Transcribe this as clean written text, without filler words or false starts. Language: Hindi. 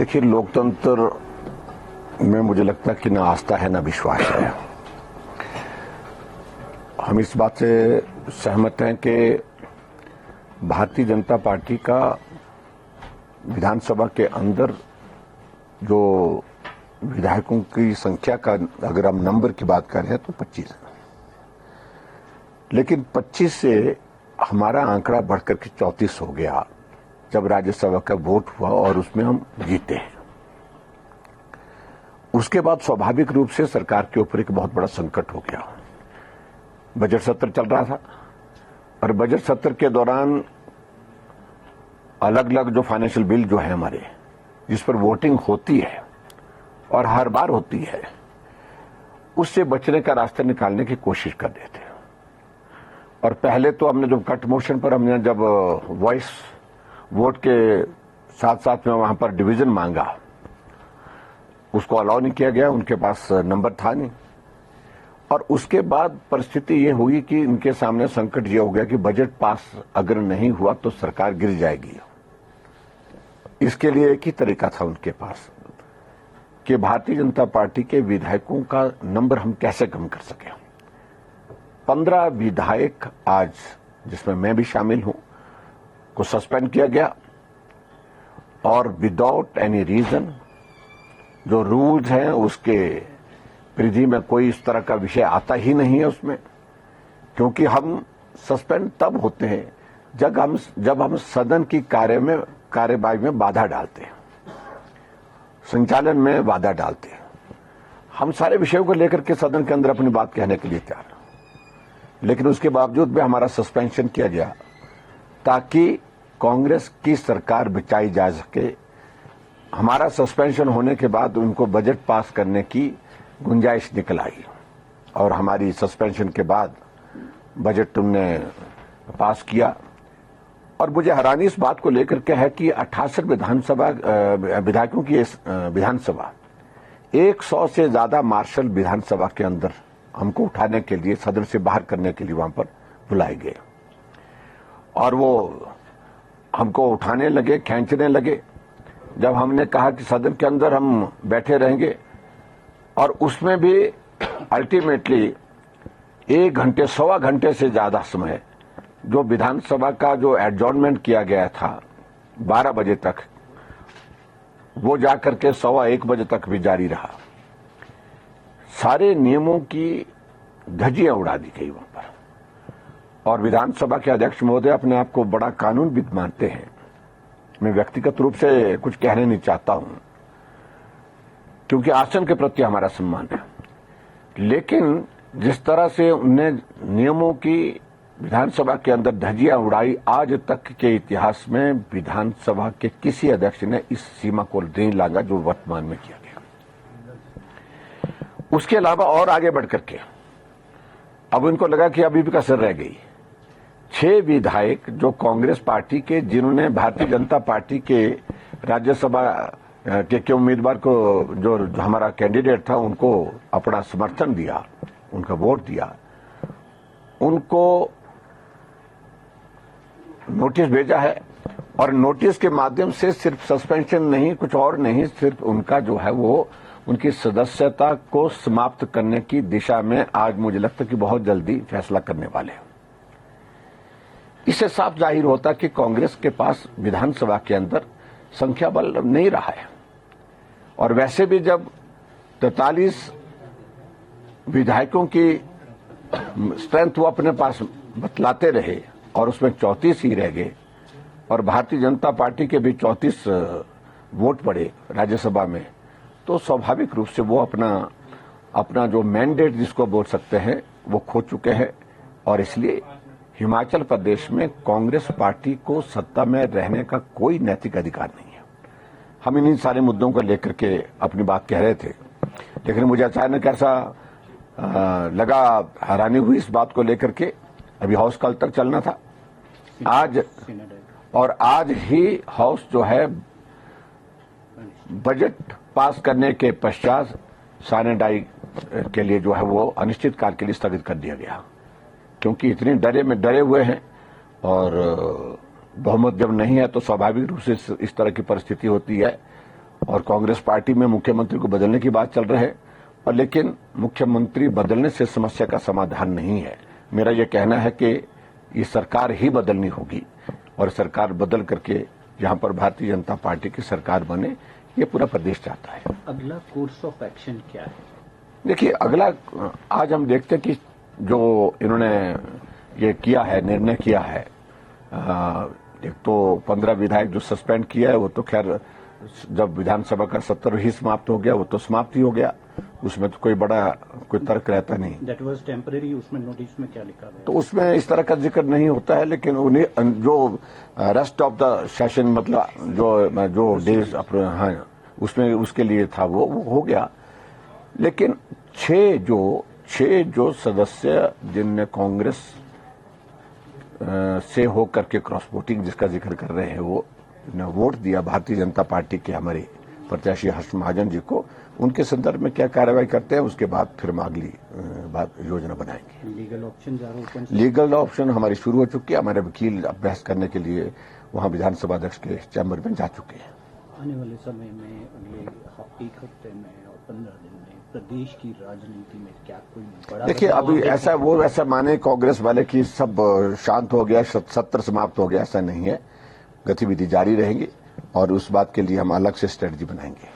देखिए, लोकतंत्र में मुझे लगता है कि ना आस्था है ना विश्वास है। हम इस बात से सहमत हैं कि भारतीय जनता पार्टी का विधानसभा के अंदर जो विधायकों की संख्या का अगर हम नंबर की बात करें तो 25 है, लेकिन 25 से हमारा आंकड़ा बढ़कर के 34 हो गया जब राज्यसभा का वोट हुआ और उसमें हम जीते हैं। उसके बाद स्वाभाविक रूप से सरकार के ऊपर एक बहुत बड़ा संकट हो गया। बजट सत्र चल रहा था और बजट सत्र के दौरान अलग अलग जो फाइनेंशियल बिल जो है हमारे, जिस पर वोटिंग होती है और हर बार होती है, उससे बचने का रास्ता निकालने की कोशिश कर रहे थे। और पहले तो हमने जब कट मोशन पर हमने जब वॉइस वोट के साथ साथ में वहां पर डिवीजन मांगा, उसको अलाउ नहीं किया गया, उनके पास नंबर था नहीं। और उसके बाद परिस्थिति ये हुई कि इनके सामने संकट ये हो गया कि बजट पास अगर नहीं हुआ तो सरकार गिर जाएगी। इसके लिए एक ही तरीका था उनके पास कि भारतीय जनता पार्टी के विधायकों का नंबर हम कैसे कम कर सके। 15 विधायक आज, जिसमें मैं भी शामिल हूं, को सस्पेंड किया गया और विदाउट एनी रीजन। जो रूल्स हैं उसके परिधि में कोई इस तरह का विषय आता ही नहीं है उसमें, क्योंकि हम सस्पेंड तब होते हैं जब हम सदन की कार्यवाही में बाधा डालते हैं, संचालन में बाधा डालते हैं। हम सारे विषयों को लेकर के सदन के अंदर अपनी बात कहने के लिए तैयार, लेकिन उसके बावजूद भी हमारा सस्पेंशन किया गया ताकि कांग्रेस की सरकार बचाई जा सके। हमारा सस्पेंशन होने के बाद उनको बजट पास करने की गुंजाइश निकल आई और हमारी सस्पेंशन के बाद बजट उनने पास किया। और मुझे हैरानी इस बात को लेकर के है कि 68 विधायकों की विधानसभा 100 से ज्यादा मार्शल विधानसभा के अंदर हमको उठाने के लिए, सदन से बाहर करने के लिए वहां पर बुलाए गए और वो हमको उठाने लगे, खींचने लगे। जब हमने कहा कि सदन के अंदर हम बैठे रहेंगे, और उसमें भी अल्टीमेटली 1 घंटे, 1.25 घंटे से ज्यादा समय जो विधानसभा का जो एडजॉर्नमेंट किया गया था 12 बजे तक, वो जाकर के 1:15 बजे तक भी जारी रहा। सारे नियमों की धज्जियां उड़ा दी गई वहां पर। और विधानसभा के अध्यक्ष महोदय अपने आप को बड़ा कानूनविद मानते हैं। मैं व्यक्तिगत रूप से कुछ कहने नहीं चाहता हूं, क्योंकि आसन के प्रति हमारा सम्मान है, लेकिन जिस तरह से उन्हें नियमों की विधानसभा के अंदर धज्जियां उड़ाई, आज तक के इतिहास में विधानसभा के किसी अध्यक्ष ने इस सीमा को नहीं लांगा जो वर्तमान में किया गया। उसके अलावा और आगे बढ़ करके अब इनको लगा कि अभी भी कसर रह गई। 6 विधायक जो कांग्रेस पार्टी के, जिन्होंने भारतीय जनता पार्टी के राज्यसभा के उम्मीदवार को, जो हमारा कैंडिडेट था, उनको अपना समर्थन दिया, उनका वोट दिया, उनको नोटिस भेजा है। और नोटिस के माध्यम से सिर्फ सस्पेंशन नहीं, कुछ और नहीं, सिर्फ उनका जो है वो उनकी सदस्यता को समाप्त करने की दिशा में आज मुझे लगता है कि बहुत जल्दी फैसला करने वाले हैं। इससे साफ जाहिर होता कि कांग्रेस के पास विधानसभा के अंदर संख्या बल नहीं रहा है। और वैसे भी जब 43 विधायकों की स्ट्रेंथ वो अपने पास बतलाते रहे और उसमें 34 ही रह गए, और भारतीय जनता पार्टी के भी 34 वोट पड़े राज्यसभा में, तो स्वाभाविक रूप से वो अपना जो मैंडेट जिसको बोल सकते हैं वो खो चुके हैं। और इसलिए हिमाचल प्रदेश में कांग्रेस पार्टी को सत्ता में रहने का कोई नैतिक अधिकार नहीं है। हम इन्हीं सारे मुद्दों को लेकर के अपनी बात कह रहे थे, लेकिन मुझे अचानक ऐसा लगा, हैरानी हुई इस बात को लेकर के। अभी हाउस कल तक चलना था, आज ही हाउस जो है बजट पास करने के पश्चात सानेडाई के लिए जो है वो अनिश्चित काल के लिए स्थगित कर दिया गया, क्योंकि इतनी डरे हुए हैं और बहुमत जब नहीं है तो स्वाभाविक रूप से इस तरह की परिस्थिति होती है। और कांग्रेस पार्टी में मुख्यमंत्री को बदलने की बात चल रही है, और लेकिन मुख्यमंत्री बदलने से समस्या का समाधान नहीं है। मेरा यह कहना है कि ये सरकार ही बदलनी होगी, और सरकार बदल करके जहां पर भारतीय जनता पार्टी की सरकार बने, ये पूरा प्रदेश चाहता है। अगला कोर्स ऑफ एक्शन क्या है? देखिए, अगला आज हम देखते हैं कि जो इन्होंने ये किया है, निर्णय किया है, एक तो 15 विधायक जो सस्पेंड किया है, वो तो खैर जब विधानसभा का सत्र ही समाप्त हो गया, वो तो समाप्त ही हो गया, उसमें तो कोई बड़ा कोई तर्क रहता नहीं। That was temporary. उसमें नोटिस में क्या लिखा है? तो उसमें इस तरह का जिक्र नहीं होता है, लेकिन उन्हें जो रेस्ट ऑफ द सेशन, मतलब जो डेज, हाँ, उसमें उसके लिए था वो हो गया। लेकिन छह जो सदस्य जिनने कांग्रेस से होकर के क्रॉस वोटिंग जिसका जिक्र कर रहे हैं, वो ने वोट दिया भारतीय जनता पार्टी के हमारे प्रत्याशी हर्ष महाजन जी को, उनके संदर्भ में क्या कार्रवाई करते हैं, उसके बाद फिर हम अगली योजना बनाएंगे। लीगल ऑप्शन हमारी शुरू हो चुकी है। हमारे वकील अभ्यास करने के लिए वहां विधानसभा अध्यक्ष के चैम्बर में जा चुके हैं। आने वाले समय में, अगले एक हफ्ते में और 15 दिन में प्रदेश की राजनीति में क्या कोई बड़ा? देखिए, अभी ऐसा माने कांग्रेस वाले की सब शांत हो गया, सत्र समाप्त हो गया, ऐसा नहीं है। गतिविधि जारी रहेंगी और उस बात के लिए हम अलग से स्ट्रेटजी बनाएंगे।